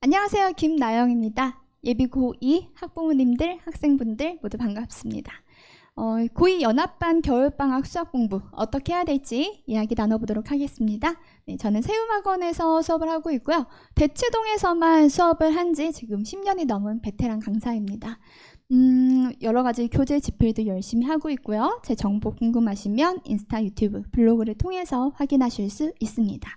안녕하세요. 김나영입니다. 예비 고2 학부모님들, 학생분들 모두 반갑습니다. 고2 연합반 겨울방학 수학 공부 어떻게 해야 될지 이야기 나눠보도록 하겠습니다. 네, 저는 세움학원에서 수업을 하고 있고요. 대치동에서만 수업을 한 지 지금 10년이 넘은 베테랑 강사입니다. 여러 가지 교재 집필도 열심히 하고 있고요. 제 정보 궁금하시면 인스타, 유튜브, 블로그를 통해서 확인하실 수 있습니다.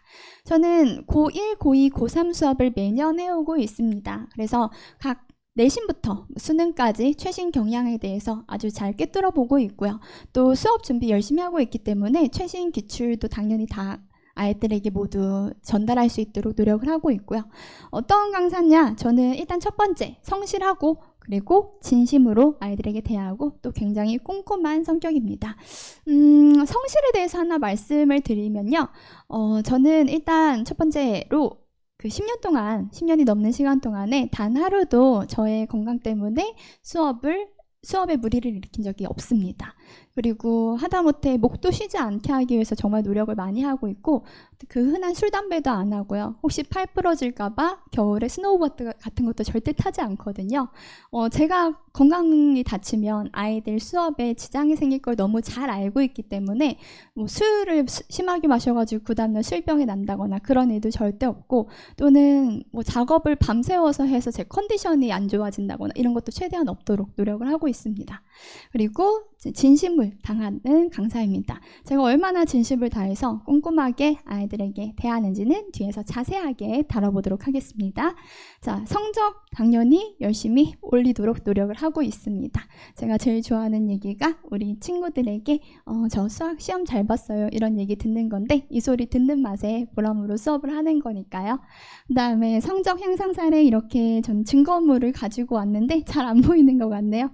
저는 고1, 고2, 고3 수업을 매년 해오고 있습니다. 그래서 각 내신부터 수능까지 최신 경향에 대해서 아주 잘 꿰뚫어 보고 있고요. 또 수업 준비 열심히 하고 있기 때문에 최신 기출도 당연히 다 아이들에게 모두 전달할 수 있도록 노력을 하고 있고요. 어떤 강사냐? 저는 일단 첫 번째 성실하고 그리고 진심으로 아이들에게 대하고 또 굉장히 꼼꼼한 성격입니다. 성실에 대해서 하나 말씀을 드리면요. 저는 일단 첫 번째로 그 10년 동안, 10년이 넘는 시간 동안에 단 하루도 저의 건강 때문에 수업에 무리를 일으킨 적이 없습니다. 그리고 하다못해 목도 쉬지 않게 하기 위해서 정말 노력을 많이 하고 있고 그 흔한 술, 담배도 안 하고요. 혹시 팔 부러질까봐 겨울에 스노우보드 같은 것도 절대 타지 않거든요. 제가 건강이 다치면 아이들 수업에 지장이 생길 걸 너무 잘 알고 있기 때문에 뭐 술을 심하게 마셔가지고 그 다음날 술병이 난다거나 그런 일도 절대 없고 또는 뭐 작업을 밤새워서 해서 제 컨디션이 안 좋아진다거나 이런 것도 최대한 없도록 노력을 하고 있습니다. 그리고 진심을 당하는 강사입니다. 제가 얼마나 진심을 다해서 꼼꼼하게 아이들에게 대하는지는 뒤에서 자세하게 다뤄보도록 하겠습니다. 자, 성적 당연히 열심히 올리도록 노력을 하고 있습니다. 제가 제일 좋아하는 얘기가 우리 친구들에게 저 수학 시험 잘 봤어요 이런 얘기 듣는 건데 이 소리 듣는 맛에 보람으로 수업을 하는 거니까요. 그 다음에 성적 향상 사례 이렇게 전 증거물을 가지고 왔는데 잘 안 보이는 것 같네요.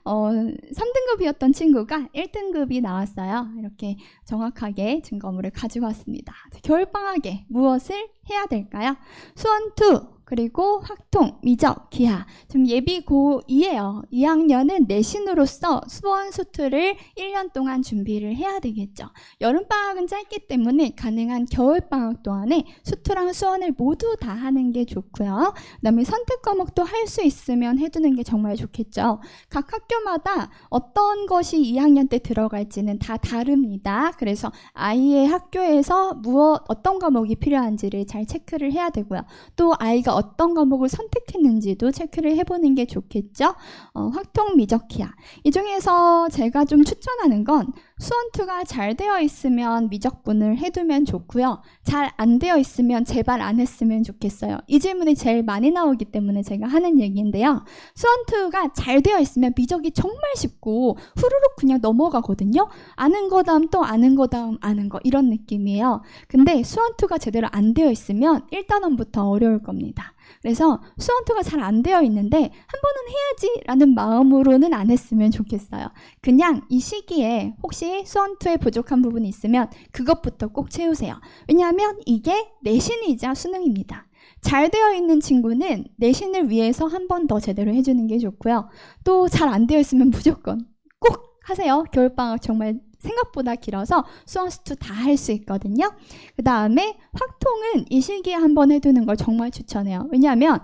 3등급이었던 친구가 1등급이 나왔어요. 이렇게 정확하게 증거물을 가지고 왔습니다. 겨울방학에 무엇을 해야 될까요? 수원2 그리고 확통, 미적, 기하. 지금 예비 고2예요. 2학년은 내신으로서 수원 수투를 1년 동안 준비를 해야 되겠죠. 여름방학은 짧기 때문에 가능한 겨울방학 동안에 수투랑 수원을 모두 다 하는 게 좋고요. 그 다음에 선택 과목도 할 수 있으면 해두는 게 정말 좋겠죠. 각 학교마다 어떤 것이 2학년 때 들어갈지는 다 다릅니다. 그래서 아이의 학교에서 어떤 과목이 필요한지를 잘 체크를 해야 되고요. 또 아이가 어떤 과목을 선택했는지도 체크를 해보는 게 좋겠죠. 확통, 미적, 기하. 이 중에서 제가 좀 추천하는 건 수원2가 잘 되어 있으면 미적분을 해두면 좋고요. 잘 안 되어 있으면 제발 안 했으면 좋겠어요. 이 질문이 제일 많이 나오기 때문에 제가 하는 얘기인데요. 수원2가 잘 되어 있으면 미적이 정말 쉽고 후루룩 그냥 넘어가거든요. 아는 거 다음 또 아는 거 다음 아는 거 이런 느낌이에요. 근데 수원2가 제대로 안 되어 있으면 1단원부터 어려울 겁니다. 그래서 수원2가 잘 안 되어 있는데 한 번은 해야지 라는 마음으로는 안 했으면 좋겠어요. 그냥 이 시기에 혹시 수원2에 부족한 부분이 있으면 그것부터 꼭 채우세요. 왜냐하면 이게 내신이자 수능입니다. 잘 되어 있는 친구는 내신을 위해서 한 번 더 제대로 해주는 게 좋고요. 또 잘 안 되어 있으면 무조건 꼭 하세요. 겨울방학 정말 생각보다 길어서 수원2 다 할 수 있거든요. 그 다음에 확통은 이 시기에 한번 해두는 걸 정말 추천해요. 왜냐하면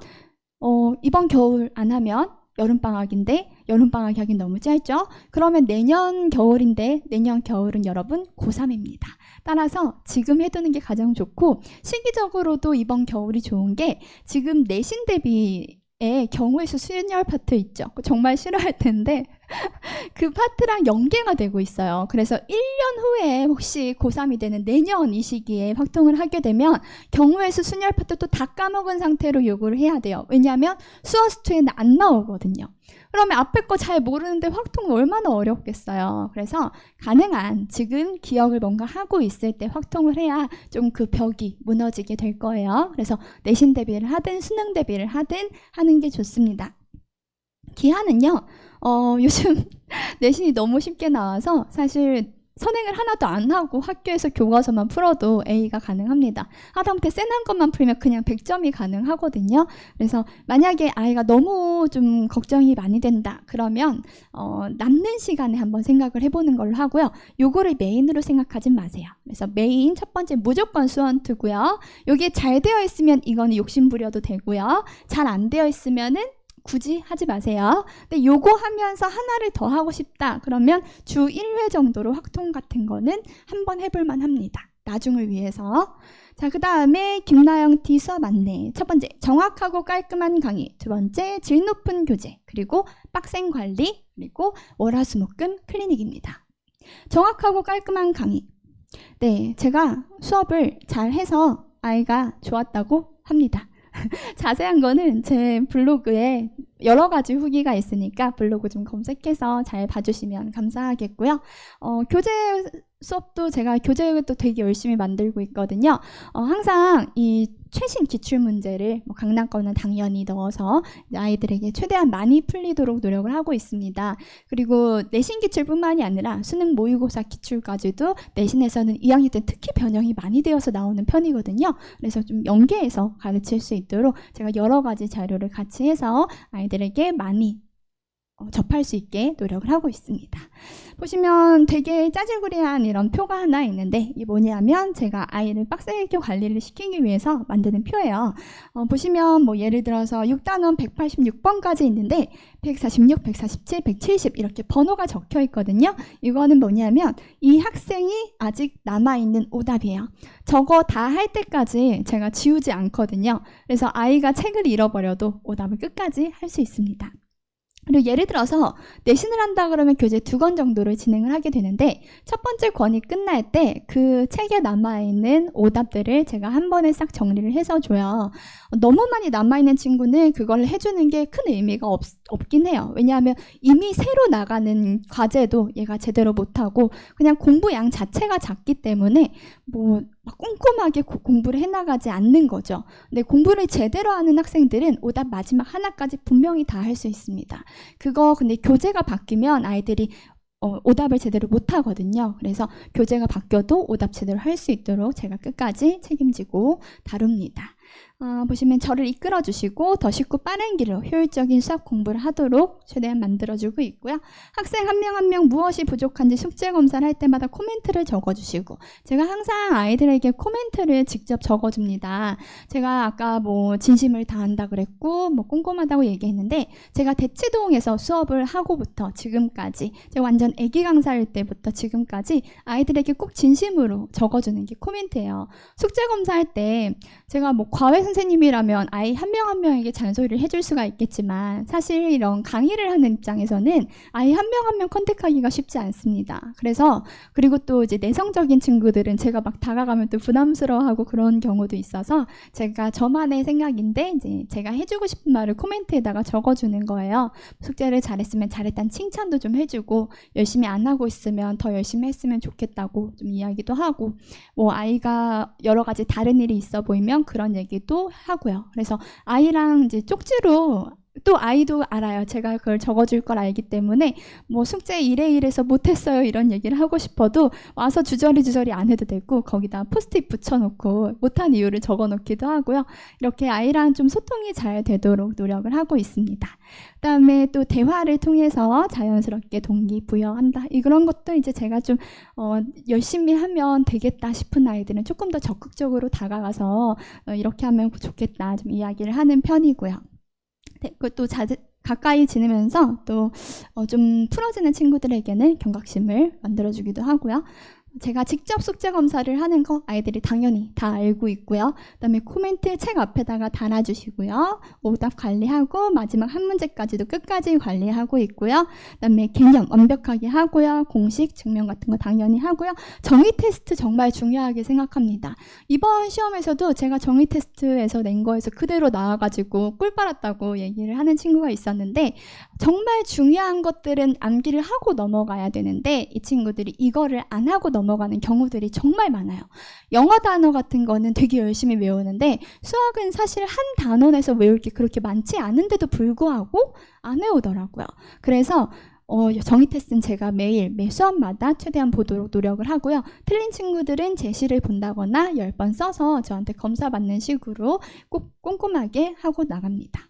이번 겨울 안 하면 여름방학인데 여름방학이 하긴 너무 짧죠. 그러면 내년 겨울인데 내년 겨울은 여러분 고3입니다. 따라서 지금 해두는 게 가장 좋고 시기적으로도 이번 겨울이 좋은 게 지금 내신 대비 경우의 수 순열 파트 있죠. 정말 싫어할 텐데 그 파트랑 연계가 되고 있어요. 그래서 1년 후에 혹시 고3이 되는 내년 이 시기에 확통을 하게 되면 경우의 수 순열 파트 또 다 까먹은 상태로 요구를 해야 돼요. 왜냐하면 수어스투에는 안 나오거든요. 그러면 앞에 거 잘 모르는데 확통은 얼마나 어렵겠어요. 그래서 가능한 지금 기억을 뭔가 하고 있을 때 확통을 해야 좀 그 벽이 무너지게 될 거예요. 그래서 내신 대비를 하든 수능 대비를 하든 하는 게 좋습니다. 기하는요. 요즘 내신이 너무 쉽게 나와서 사실 선행을 하나도 안 하고 학교에서 교과서만 풀어도 A가 가능합니다. 하다못해 쎄한 것만 풀면 그냥 100점이 가능하거든요. 그래서 만약에 아이가 너무 좀 걱정이 많이 된다 그러면 남는 시간에 한번 생각을 해보는 걸로 하고요. 요거를 메인으로 생각하지 마세요. 그래서 메인 첫 번째 무조건 수원투고요. 여기에 잘 되어 있으면 이거는 욕심 부려도 되고요. 잘 안 되어 있으면은 굳이 하지 마세요. 근데 요거 하면서 하나를 더 하고 싶다 그러면 주 1회 정도로 확통 같은 거는 한번 해볼만 합니다. 나중을 위해서. 자, 그 다음에 김나영 T 수업 안내. 첫 번째, 정확하고 깔끔한 강의. 두 번째, 질 높은 교재. 그리고 빡센 관리. 그리고 월화수목금 클리닉입니다. 정확하고 깔끔한 강의. 네, 제가 수업을 잘 해서 아이가 좋았다고 합니다. 자세한 거는 제 블로그에 여러 가지 후기가 있으니까 블로그 좀 검색해서 잘 봐주시면 감사하겠고요. 교재 수업도 제가 교재도 되게 열심히 만들고 있거든요. 항상 이 최신 기출문제를 강남권은 당연히 넣어서 아이들에게 최대한 많이 풀리도록 노력을 하고 있습니다. 그리고 내신 기출뿐만이 아니라 수능 모의고사 기출까지도 내신에서는 2학년 때 특히 변형이 많이 되어서 나오는 편이거든요. 그래서 좀 연계해서 가르칠 수 있도록 제가 여러 가지 자료를 같이 해서 아이들에게 많이 접할 수 있게 노력을 하고 있습니다. 보시면 되게 짜질구리한 이런 표가 하나 있는데 이게 뭐냐면 제가 아이를 빡세게 관리를 시키기 위해서 만드는 표예요. 보시면 뭐 예를 들어서 6단원 186번까지 있는데 146, 147, 170 이렇게 번호가 적혀 있거든요. 이거는 뭐냐면 이 학생이 아직 남아있는 오답이에요. 저거 다 할 때까지 제가 지우지 않거든요. 그래서 아이가 책을 잃어버려도 오답을 끝까지 할 수 있습니다. 그리고 예를 들어서 내신을 한다 그러면 교재 2권 정도를 진행을 하게 되는데 첫 번째 권이 끝날 때 그 책에 남아있는 오답들을 제가 한 번에 싹 정리를 해서 줘요. 너무 많이 남아있는 친구는 그걸 해주는 게 큰 의미가 없긴 해요. 왜냐하면 이미 새로 나가는 과제도 얘가 제대로 못하고 그냥 공부 양 자체가 작기 때문에 뭐 막 꼼꼼하게 공부를 해나가지 않는 거죠. 근데 공부를 제대로 하는 학생들은 오답 마지막 하나까지 분명히 다 할 수 있습니다. 그거 근데 교재가 바뀌면 아이들이 오답을 제대로 못하거든요. 그래서 교재가 바뀌어도 오답 제대로 할 수 있도록 제가 끝까지 책임지고 다룹니다. 보시면 저를 이끌어주시고 더 쉽고 빠른 길로 효율적인 수학 공부를 하도록 최대한 만들어주고 있고요. 학생 한 명 한 명 무엇이 부족한지 숙제 검사를 할 때마다 코멘트를 적어주시고 제가 항상 아이들에게 코멘트를 직접 적어줍니다. 제가 아까 뭐 진심을 다한다 그랬고 뭐 꼼꼼하다고 얘기했는데 제가 대치동에서 수업을 하고부터 지금까지 제가 완전 애기 강사일 때부터 지금까지 아이들에게 꼭 진심으로 적어주는 게 코멘트예요. 숙제 검사할 때 제가 뭐 과외 선생님이라면 아이 한 명 한 명에게 잔소리를 해줄 수가 있겠지만 사실 이런 강의를 하는 입장에서는 아이 한 명 한 명 컨택하기가 쉽지 않습니다. 그래서 그리고 또 이제 내성적인 친구들은 제가 막 다가가면 또 부담스러워하고 그런 경우도 있어서 제가 저만의 생각인데 이제 제가 해주고 싶은 말을 코멘트에다가 적어주는 거예요. 숙제를 잘했으면 잘했다는 칭찬도 좀 해주고 열심히 안 하고 있으면 더 열심히 했으면 좋겠다고 좀 이야기도 하고 뭐 아이가 여러 가지 다른 일이 있어 보이면 그런 얘기도 하고요. 그래서 아이랑 이제 쪽지로 또 아이도 알아요. 제가 그걸 적어줄 걸 알기 때문에 뭐 숙제 이래서 못했어요 이런 얘기를 하고 싶어도 와서 주저리 안 해도 되고 거기다 포스트잇 붙여놓고 못한 이유를 적어놓기도 하고요. 이렇게 아이랑 좀 소통이 잘 되도록 노력을 하고 있습니다. 그다음에 또 대화를 통해서 자연스럽게 동기부여한다. 이런 것도 이제 제가 좀 열심히 하면 되겠다 싶은 아이들은 조금 더 적극적으로 다가가서 이렇게 하면 좋겠다 좀 이야기를 하는 편이고요. 네, 그것도 가까이 지내면서 또 좀 풀어지는 친구들에게는 경각심을 만들어주기도 하고요. 제가 직접 숙제 검사를 하는 거 아이들이 당연히 다 알고 있고요. 그다음에 코멘트 책 앞에다가 달아주시고요. 오답 관리하고 마지막 한 문제까지도 끝까지 관리하고 있고요. 그다음에 개념 완벽하게 하고요. 공식, 증명 같은 거 당연히 하고요. 정의 테스트 정말 중요하게 생각합니다. 이번 시험에서도 제가 정의 테스트에서 낸 거에서 그대로 나와가지고 꿀 빨았다고 얘기를 하는 친구가 있었는데 정말 중요한 것들은 암기를 하고 넘어가야 되는데 이 친구들이 이거를 안 하고 넘어가는 경우들이 정말 많아요. 영어 단어 같은 거는 되게 열심히 외우는데 수학은 사실 한 단원에서 외울 게 그렇게 많지 않은데도 불구하고 안 외우더라고요. 그래서 정의 테스트는 제가 매일 매 수업마다 최대한 보도록 노력을 하고요. 틀린 친구들은 제시를 본다거나 10번 써서 저한테 검사받는 식으로 꼭 꼼꼼하게 하고 나갑니다.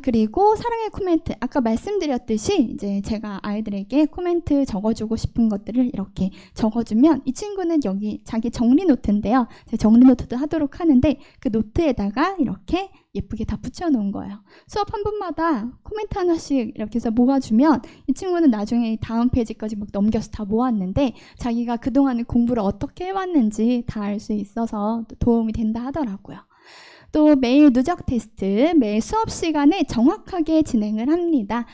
그리고 사랑의 코멘트. 아까 말씀드렸듯이 이제 제가 아이들에게 코멘트 적어주고 싶은 것들을 이렇게 적어주면 이 친구는 여기 자기 정리 노트인데요. 제가 정리 노트도 하도록 하는데 그 노트에다가 이렇게 예쁘게 다 붙여놓은 거예요. 수업 한 분마다 코멘트 하나씩 이렇게 해서 모아주면 이 친구는 나중에 다음 페이지까지 막 넘겨서 다 모았는데 자기가 그동안 공부를 어떻게 해왔는지 다 알 수 있어서 도움이 된다 하더라고요. 또 매일 누적 테스트, 매 수업 시간에 정확하게 진행을 합니다.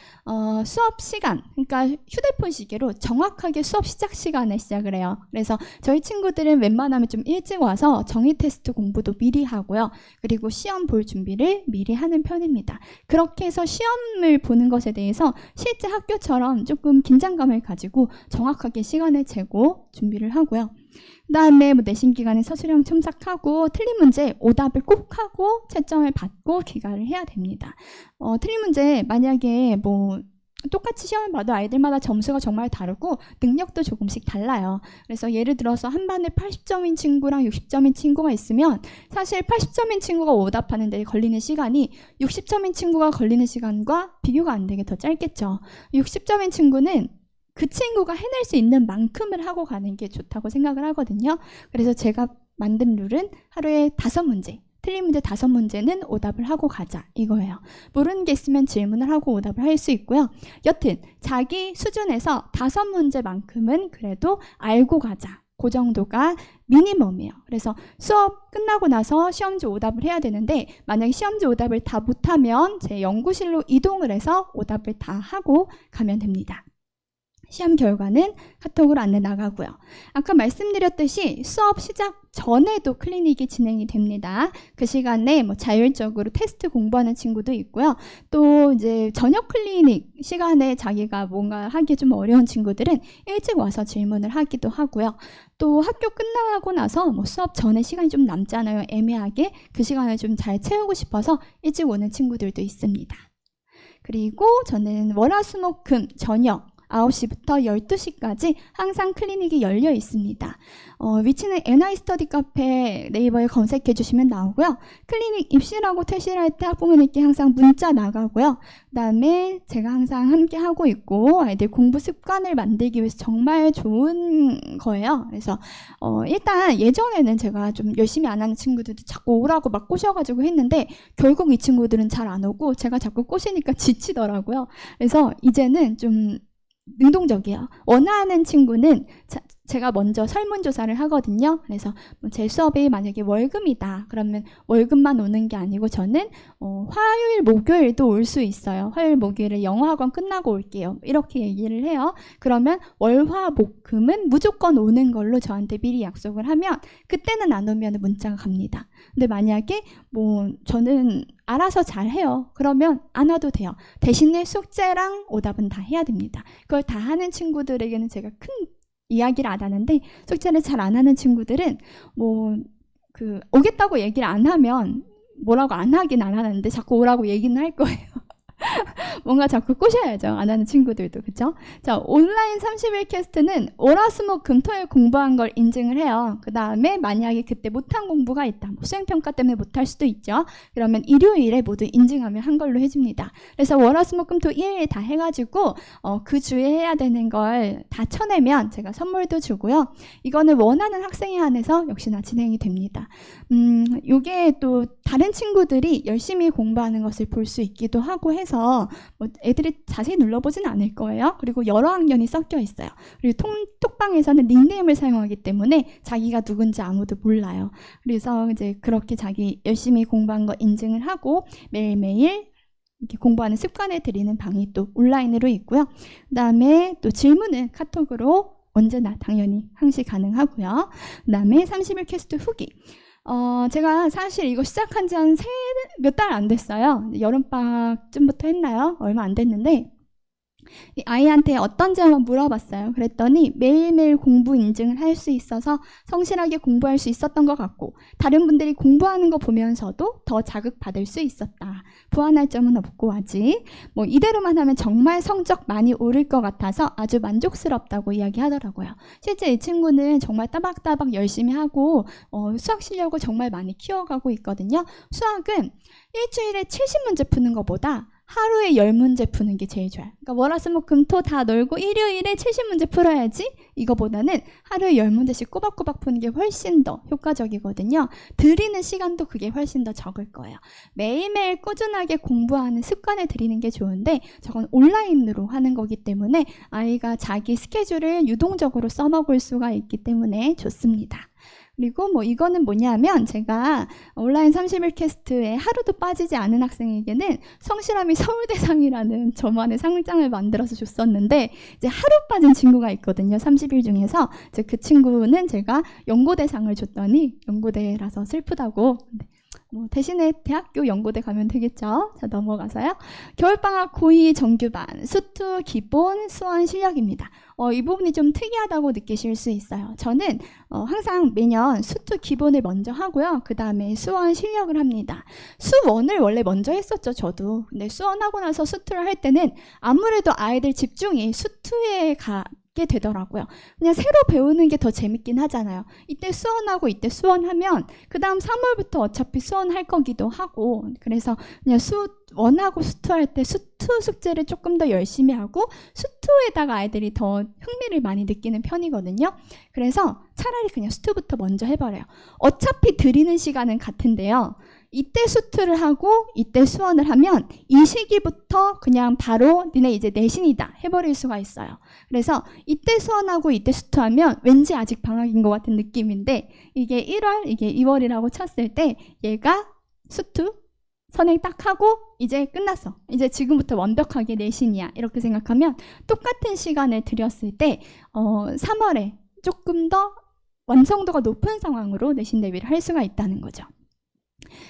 수업 시간, 그러니까 휴대폰 시계로 정확하게 수업 시작 시간에 시작을 해요. 그래서 저희 친구들은 웬만하면 좀 일찍 와서 정의 테스트 공부도 미리 하고요. 그리고 시험 볼 준비를 미리 하는 편입니다. 그렇게 해서 시험을 보는 것에 대해서 실제 학교처럼 조금 긴장감을 가지고 정확하게 시간을 재고 준비를 하고요. 그 다음에 내신 기간에 서술형 첨삭하고 틀린 문제 오답을 꼭 하고 채점을 받고 귀가를 해야 됩니다. 틀린 문제 만약에 똑같이 시험을 봐도 아이들마다 점수가 정말 다르고 능력도 조금씩 달라요. 그래서 예를 들어서 한 반에 80점인 친구랑 60점인 친구가 있으면 사실 80점인 친구가 오답하는 데 걸리는 시간이 60점인 친구가 걸리는 시간과 비교가 안 되게 더 짧겠죠. 60점인 친구는 그 친구가 해낼 수 있는 만큼을 하고 가는 게 좋다고 생각을 하거든요. 그래서 제가 만든 룰은 하루에 5문제, 틀린 문제 5문제는 오답을 하고 가자 이거예요. 모르는 게 있으면 질문을 하고 오답을 할 수 있고요. 여튼 자기 수준에서 5문제만큼은 그래도 알고 가자. 그 정도가 미니멈이에요. 그래서 수업 끝나고 나서 시험지 오답을 해야 되는데 만약에 시험지 오답을 다 못하면 제 연구실로 이동을 해서 오답을 다 하고 가면 됩니다. 시험 결과는 카톡으로 안내 나가고요. 아까 말씀드렸듯이 수업 시작 전에도 클리닉이 진행이 됩니다. 그 시간에 자율적으로 테스트 공부하는 친구도 있고요. 또 이제 저녁 클리닉 시간에 자기가 뭔가 하기 좀 어려운 친구들은 일찍 와서 질문을 하기도 하고요. 또 학교 끝나고 나서 수업 전에 시간이 좀 남잖아요. 애매하게 그 시간을 좀 잘 채우고 싶어서 일찍 오는 친구들도 있습니다. 그리고 저는 월화수목금 저녁 9시부터 12시까지 항상 클리닉이 열려 있습니다. 위치는 NI 스터디 카페 네이버에 검색해 주시면 나오고요. 클리닉 입실하고 퇴실할 때 학부모님께 항상 문자 나가고요. 그 다음에 제가 항상 함께 하고 있고 아이들 공부 습관을 만들기 위해서 정말 좋은 거예요. 그래서 일단 예전에는 제가 좀 열심히 안 하는 친구들도 자꾸 오라고 막 꼬셔가지고 했는데 결국 이 친구들은 잘 안 오고 제가 자꾸 꼬시니까 지치더라고요. 그래서 이제는 좀 능동적이에요. 원하는 친구는 제가 먼저 설문조사를 하거든요. 그래서 제 수업이 만약에 월금이다. 그러면 월금만 오는 게 아니고 저는 화요일, 목요일도 올 수 있어요. 화요일, 목요일에 영어학원 끝나고 올게요. 이렇게 얘기를 해요. 그러면 월, 화, 목, 금은 무조건 오는 걸로 저한테 미리 약속을 하면 그때는 안 오면 문자가 갑니다. 근데 만약에 저는 알아서 잘해요. 그러면 안 와도 돼요. 대신에 숙제랑 오답은 다 해야 됩니다. 그걸 다 하는 친구들에게는 제가 큰 이야기를 안 하는데 숙제를 잘 안 하는 친구들은 오겠다고 얘기를 안 하면 뭐라고 안 하긴 안 하는데 자꾸 오라고 얘기는 할 거예요. 뭔가 자꾸 꼬셔야죠. 안 하는 친구들도. 그쵸? 자, 온라인 30일 캐스트는 월화수목 금토일 공부한 걸 인증을 해요. 그 다음에 만약에 그때 못한 공부가 있다. 수행평가 때문에 못할 수도 있죠. 그러면 일요일에 모두 인증하면 한 걸로 해줍니다. 그래서 월화수목 금토 1일 다 해가지고 그 주에 해야 되는 걸 다 쳐내면 제가 선물도 주고요. 이거는 원하는 학생에 한해서 역시나 진행이 됩니다. 이게 또 다른 친구들이 열심히 공부하는 것을 볼 수 있기도 하고 해서 애들이 자세히 눌러보진 않을 거예요. 그리고 여러 학년이 섞여 있어요. 그리고 톡방에서는 닉네임을 사용하기 때문에 자기가 누군지 아무도 몰라요. 그래서 이제 그렇게 자기 열심히 공부한 거 인증을 하고 매일매일 이렇게 공부하는 습관을 들이는 방이 또 온라인으로 있고요. 그 다음에 또 질문은 카톡으로 언제나 당연히 항시 가능하고요. 그 다음에 30일 캐스트 후기. 제가 사실 이거 시작한 지 한 몇 달 안 됐어요. 여름방학쯤부터 했나요? 얼마 안 됐는데 이 아이한테 어떤 점을 물어봤어요. 그랬더니 매일매일 공부 인증을 할 수 있어서 성실하게 공부할 수 있었던 것 같고, 다른 분들이 공부하는 거 보면서도 더 자극받을 수 있었다. 보완할 점은 없고 아직 이대로만 하면 정말 성적 많이 오를 것 같아서 아주 만족스럽다고 이야기하더라고요. 실제 이 친구는 정말 따박따박 열심히 하고 수학 실력을 정말 많이 키워가고 있거든요. 수학은 일주일에 70문제 푸는 것보다 하루에 10문제 푸는 게 제일 좋아요. 그러니까 월화수목금토 다 놀고 일요일에 70문제 풀어야지, 이거보다는 하루에 10문제씩 꼬박꼬박 푸는 게 훨씬 더 효과적이거든요. 들이는 시간도 그게 훨씬 더 적을 거예요. 매일매일 꾸준하게 공부하는 습관을 들이는 게 좋은데, 저건 온라인으로 하는 거기 때문에 아이가 자기 스케줄을 유동적으로 써먹을 수가 있기 때문에 좋습니다. 그리고 이거는 뭐냐면, 제가 온라인 30일 캐스트에 하루도 빠지지 않은 학생에게는 성실함이 서울대상이라는 저만의 상장을 만들어서 줬었는데, 이제 하루 빠진 친구가 있거든요. 30일 중에서. 이제 그 친구는 제가 연고대상을 줬더니, 연고대라서 슬프다고. 대신에 대학교 연고대 가면 되겠죠. 자, 넘어가서요. 겨울방학 고2 정규반 수투 기본 수원 실력입니다. 이 부분이 좀 특이하다고 느끼실 수 있어요. 저는 항상 매년 수투 기본을 먼저 하고요. 그 다음에 수원 실력을 합니다. 수원을 원래 먼저 했었죠, 저도. 근데 수원하고 나서 수투를 할 때는 아무래도 아이들 집중이 수투에 가게 되더라고요. 그냥 새로 배우는 게 더 재밌긴 하잖아요. 이때 수원하고 이때 수원하면 그 다음 3월부터 어차피 수원할 거기도 하고, 그래서 그냥 수원하고 수투할 때 수투 숙제를 조금 더 열심히 하고 수투에다가 아이들이 더 흥미를 많이 느끼는 편이거든요. 그래서 차라리 그냥 수투부터 먼저 해버려요. 어차피 들이는 시간은 같은데요. 이때 수투를 하고 이때 수원을 하면 이 시기부터 그냥 바로 니네 이제 내신이다 해버릴 수가 있어요. 그래서 이때 수원하고 이때 수투하면 왠지 아직 방학인 것 같은 느낌인데, 이게 1월, 이게 2월이라고 쳤을 때 얘가 수투 선행 딱 하고 이제 끝났어. 이제 지금부터 완벽하게 내신이야. 이렇게 생각하면 똑같은 시간을 들였을 때 3월에 조금 더 완성도가 높은 상황으로 내신 대비를 할 수가 있다는 거죠.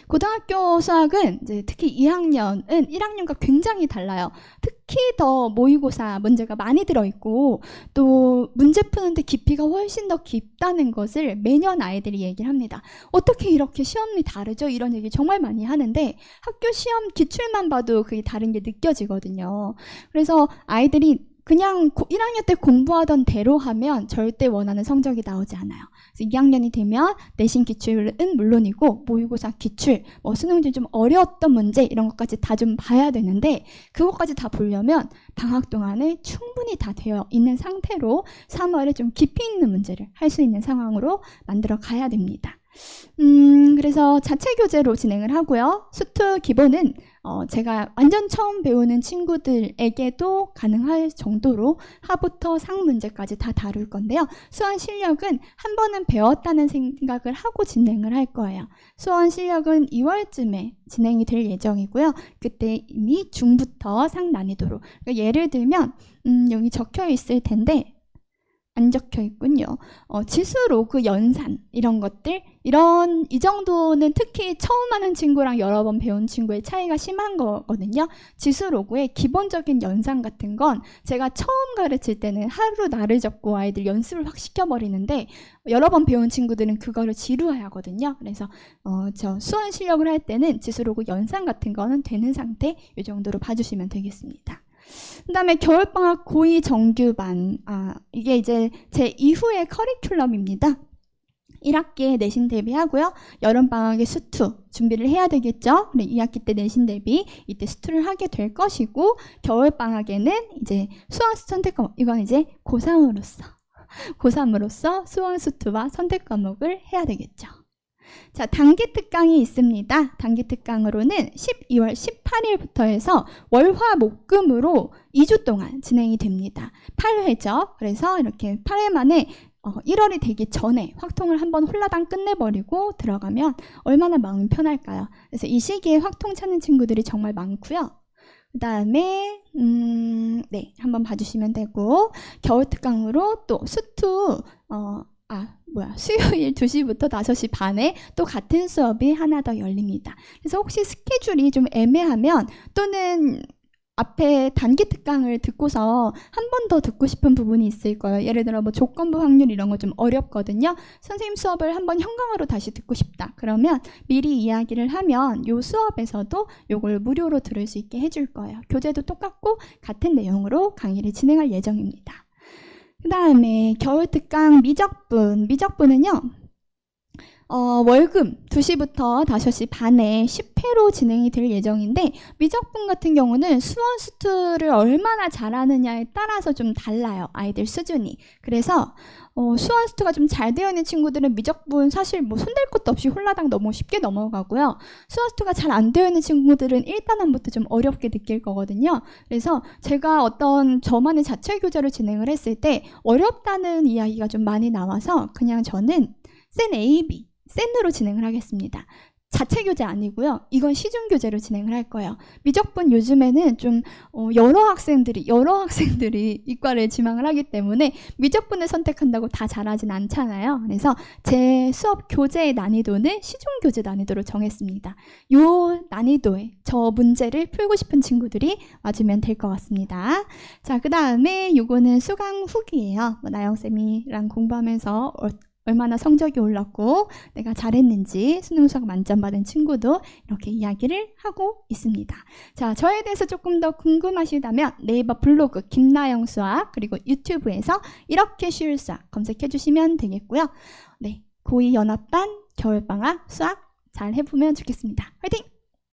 고등학교 수학은 이제 특히 2학년은 1학년과 굉장히 달라요. 특히 더 모의고사 문제가 많이 들어있고, 또 문제 푸는데 깊이가 훨씬 더 깊다는 것을 매년 아이들이 얘기를 합니다. 어떻게 이렇게 시험이 다르죠? 이런 얘기 정말 많이 하는데, 학교 시험 기출만 봐도 그게 다른 게 느껴지거든요. 그래서 아이들이 그냥 1학년 때 공부하던 대로 하면 절대 원하는 성적이 나오지 않아요. 그래서 2학년이 되면 내신 기출은 물론이고 모의고사 기출, 수능문제 좀 어려웠던 문제 이런 것까지 다 좀 봐야 되는데, 그것까지 다 보려면 방학 동안에 충분히 다 되어 있는 상태로 3월에 좀 깊이 있는 문제를 할 수 있는 상황으로 만들어 가야 됩니다. 그래서 자체 교재로 진행을 하고요. 수투 기본은 제가 완전 처음 배우는 친구들에게도 가능할 정도로 하부터 상 문제까지 다 다룰 건데요. 수원 실력은 한 번은 배웠다는 생각을 하고 진행을 할 거예요. 수원 실력은 2월쯤에 진행이 될 예정이고요. 그때 이미 중부터 상 난이도로, 그러니까 예를 들면 여기 적혀 있을 텐데 안 적혀 있군요. 지수 로그 연산 이런 것들, 이 정도는 특히 처음 하는 친구랑 여러 번 배운 친구의 차이가 심한 거거든요. 지수 로그의 기본적인 연산 같은 건 제가 처음 가르칠 때는 하루 날을 잡고 아이들 연습을 확 시켜버리는데, 여러 번 배운 친구들은 그거를 지루해하거든요. 그래서 저 수원 실력을 할 때는 지수 로그 연산 같은 거는 되는 상태, 이 정도로 봐주시면 되겠습니다. 그 다음에 겨울방학 고2 정규반, 이게 이제 제 이후의 커리큘럼입니다. 1학기에 내신 대비하고요. 여름방학에 수투 준비를 해야 되겠죠. 2학기 때 내신 대비 이때 수투를 하게 될 것이고, 겨울방학에는 이제 수학 선택 과목, 이건 이제 고3으로서 수원 수투와 선택 과목을 해야 되겠죠. 자, 단기 특강이 있습니다. 단기 특강으로는 12월 18일부터 해서 월화 목금으로 2주 동안 진행이 됩니다. 8회죠. 그래서 이렇게 8회 만에 1월이 되기 전에 확통을 한번 홀라당 끝내버리고 들어가면 얼마나 마음이 편할까요? 그래서 이 시기에 확통 찾는 친구들이 정말 많고요. 그 다음에 네, 한번 봐주시면 되고, 겨울 특강으로 또 수투 수요일 2시부터 5시 반에 또 같은 수업이 하나 더 열립니다. 그래서 혹시 스케줄이 좀 애매하면, 또는 앞에 단기 특강을 듣고서 한 번 더 듣고 싶은 부분이 있을 거예요. 예를 들어 뭐 조건부 확률 이런 거 좀 어렵거든요. 선생님 수업을 한번 현강으로 다시 듣고 싶다. 그러면 미리 이야기를 하면 요 수업에서도 요걸 무료로 들을 수 있게 해줄 거예요. 교재도 똑같고 같은 내용으로 강의를 진행할 예정입니다. 그 다음에 겨울 특강 미적분. 미적분은요. 월금 2시부터 5시 반에 10회로 진행이 될 예정인데 미적분 같은 경우는 수원 수투를 얼마나 잘하느냐에 따라서 좀 달라요. 아이들 수준이. 그래서 수원 수투가 좀 잘 되어 있는 친구들은 미적분 사실 뭐 손댈 것도 없이 홀라당 너무 쉽게 넘어가고요. 수원 수투가 잘 안 되어 있는 친구들은 1단원부터 좀 어렵게 느낄 거거든요. 그래서 제가 어떤 저만의 자체 교재를 진행을 했을 때 어렵다는 이야기가 좀 많이 나와서 그냥 저는 센 A, B 센으로 진행을 하겠습니다. 자체 교재 아니고요. 이건 시중 교재로 진행을 할 거예요. 미적분 요즘에는 좀 여러 학생들이 이과를 지망을 하기 때문에 미적분을 선택한다고 다 잘하진 않잖아요. 그래서 제 수업 교재의 난이도는 시중 교재 난이도로 정했습니다. 요 난이도에 저 문제를 풀고 싶은 친구들이 와주면 될 것 같습니다. 자, 그 다음에 요거는 수강 후기예요. 나영쌤이랑 공부하면서 얼마나 성적이 올랐고 내가 잘했는지 수능 수학 만점 받은 친구도 이렇게 이야기를 하고 있습니다. 자, 저에 대해서 조금 더 궁금하시다면 네이버 블로그 김나영 수학 그리고 유튜브에서 이렇게 쉬울 수학 검색해 주시면 되겠고요. 네, 고2 연합반 겨울방학 수학 잘 해보면 좋겠습니다. 화이팅!